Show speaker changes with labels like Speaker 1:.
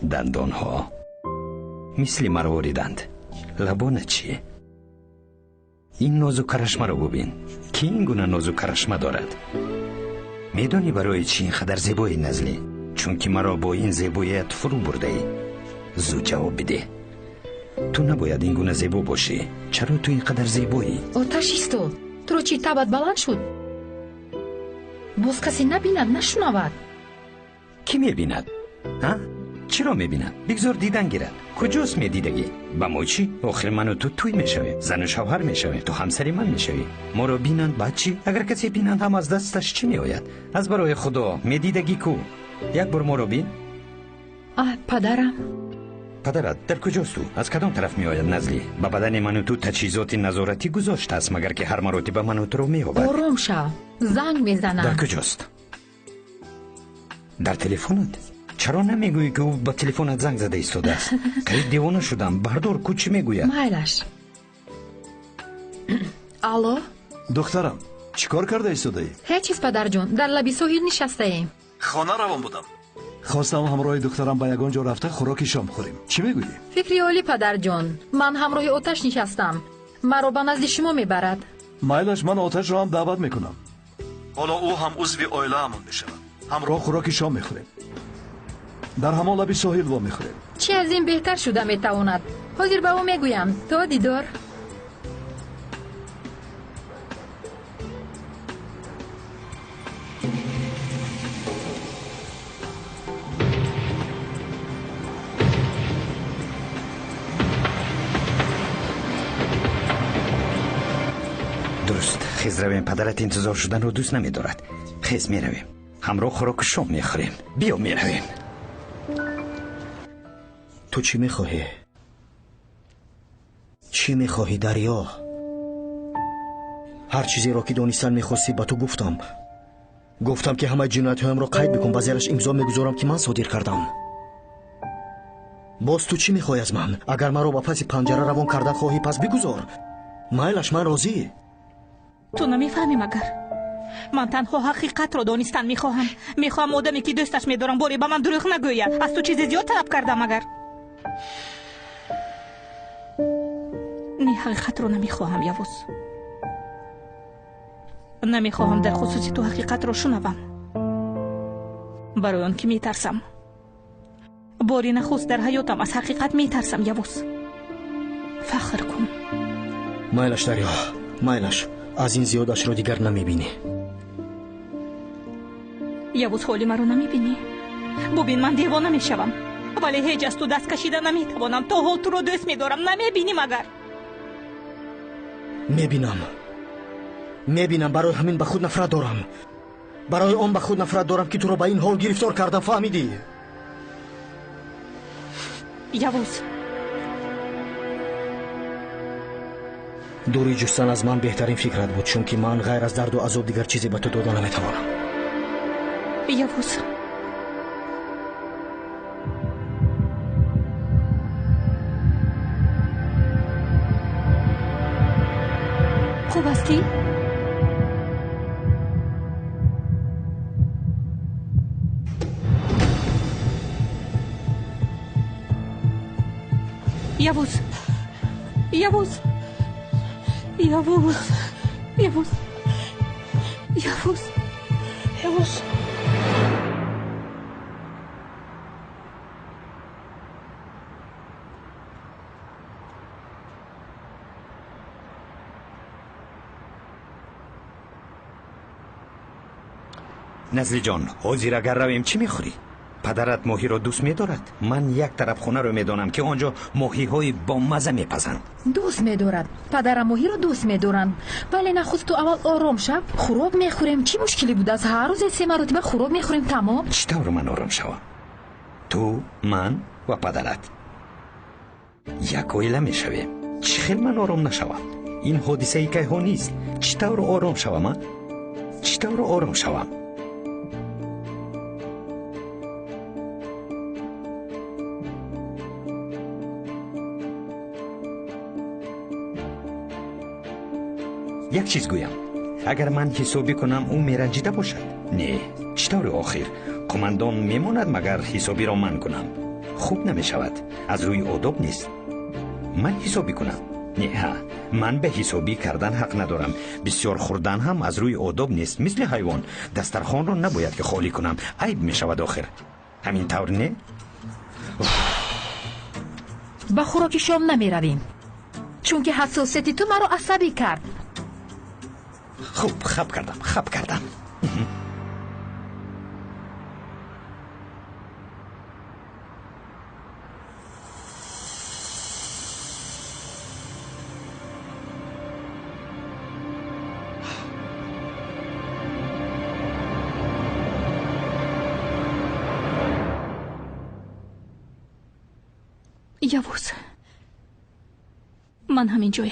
Speaker 1: دندانها مثل مرواریدند. لبانه چیه؟ این نازو کرشمه رو ببین که این گونه نازو کرشمه دارد. میدانی برای چی اینقدر زیبایی نزلی؟ چون که مرا با این زیباییت فرو برده ای. زود جواب بده. تو نباید این گونه زیبا باشی. چرا تو اینقدر زیبایی؟
Speaker 2: آتشیستو، تو رو چی تبت بلند شد؟ باز کسی نبیند نشنود.
Speaker 1: کی میبیند؟ ها؟ چرا میبیند؟ بگذار دیدن گیرد. کجاست میدیدگی؟ با ما چی؟ آخر من و تو توی میشوی. زن و شوهر میشوی. تو همسری من میشوی. ما رو بینند بعد چی؟ اگر کسی بینند هم از دستش چی میآید؟ از برای خدا میدیدگی کو؟ یک بار ما رو بین.
Speaker 2: پدرم.
Speaker 1: پدرت در کجاست تو؟ از کدام طرف میآید نزلی؟ با بدن من و تو تجهیزات نظارتی گذاشته است مگر که هر مرتبه من و تو رو میآورد.
Speaker 2: آروم شو. زنگ میزنم.
Speaker 1: در کجاست؟ در تلفنت؟ چرا نمیگویی که او با تلفنت زنگ زده ایستاده است؟ که دیوانه شدم. بردار کو چی میگوید؟
Speaker 2: مایلش. الو
Speaker 3: دخترم چیکار کرده ایستاده ای؟
Speaker 2: هیچ چیز پدر جون، در لبی ساحل نشسته ایم.
Speaker 3: خانه روان بودم. خواستم همراه دخترم به یگان جا رفته خوراک شام خوریم. چی میگویی؟
Speaker 2: فکری عالی پدر جون. من همراه آتش نشستم. مرا به نزد شما میبرد.
Speaker 3: مایلش، من آتش رو هم دعوت میکنم. حالا او هم عضو عائله همون میشه. همراه خوراک شام میخوریم. در همان لبی ساحل وا میخوریم.
Speaker 2: چی از این بهتر شده میتواند؟ حاضر به او میگویم تا دیدار.
Speaker 1: درست. خیز رویم. پدرت انتظار شدن رو دوست نمیدارد. خیز میرویم. همراه خوراک شام میخوریم. بیا میرویم.
Speaker 4: تو چی میخواهی؟ چی میخواهی دریا؟ هر چیزی را که دانستن میخواستی به تو گفتم که همه جنایت هایم را قید بکن، بزیرش امضا میگذارم که من صادر کردم. باز تو چی میخواهی از من؟ اگر من را با پس پنجره روان کردن خواهی پس بگذار. مایلش، من راضی.
Speaker 5: تو نمیفهمی مگر من تنها حقیقت را دانستن میخواهم آدمی که دوستش میدارم باری به من دروغ نگوید. از تو چیزی زیاد طلب کردم مگر؟ نه، حقیقت رو نمیخواهم یوز. نمیخواهم در خصوصی تو حقیقت رو شنوم، برای آن که میترسم. باری نخست در حیاتم از حقیقت میترسم یوز. فخر کن.
Speaker 4: مایلش دریا، مایلش، از این زیادش رو دیگر نمیبینی.
Speaker 5: یوز حالی من رو نمیبینی؟ ببین من دیوانه میشوم ولی هیچ از تو دست کشیده نمیتوانم. تا حال تو رو دوست میدارم. نمیبینی مگر؟
Speaker 4: میبینم. برای همین به خود نفرت دارم. برای آن به خود نفرت دارم که تو رو به این حال گرفتار کردم. فهمیدی؟
Speaker 5: یوز،
Speaker 4: دوری جستن از من بهترین فکرت بود، چون که من غیر از درد و عذاب دیگر چیزی به تو داده نمیتوانم.
Speaker 5: یوز، خوب هستی؟ یوز، یوز، یوز، یوز، یوز، یوز.
Speaker 1: نزلی جان، حاضر اگر رویم چی میخوری؟ پدرت ماهی را دوست میدارد. من یک طرف خونه رو میدانم که آنجا ماهی های با مزه میپزند.
Speaker 2: دوست میدارد. پدرم ماهی را دوست میدارند. ولی نخست تو اول آرام شو. خوراک میخوریم. چی مشکلی بود؟ از هر روز 3 مرتبه خوراک میخوریم. تمام.
Speaker 1: چطور من آرام شوم؟ تو، من و پدرت یک عائله میشویم. چی خیلی من آرام نشوم؟ این حادثه ای که ها نیست. چطور آرام شوم؟ چطور آرام شوم؟ یک چیز گویم، اگر من حسابی کنم او میرنجیده باشد. نه، چطور آخر قماندان میماند مگر حسابی را من کنم؟ خوب نمی شود. از روی آداب نیست. من حسابی کنم. نه، من به حسابی کردن حق ندارم. بسیار خوردن هم از روی آداب نیست. مثل حیوان دسترخوان رو نباید که خالی کنم. عیب می شود آخر. همین طور نه؟
Speaker 2: با خوراک شام نمی رویم چون که حساسیت تو مرا عصبی کرد.
Speaker 1: خوب خب کردم.
Speaker 5: یوز من همین جایم.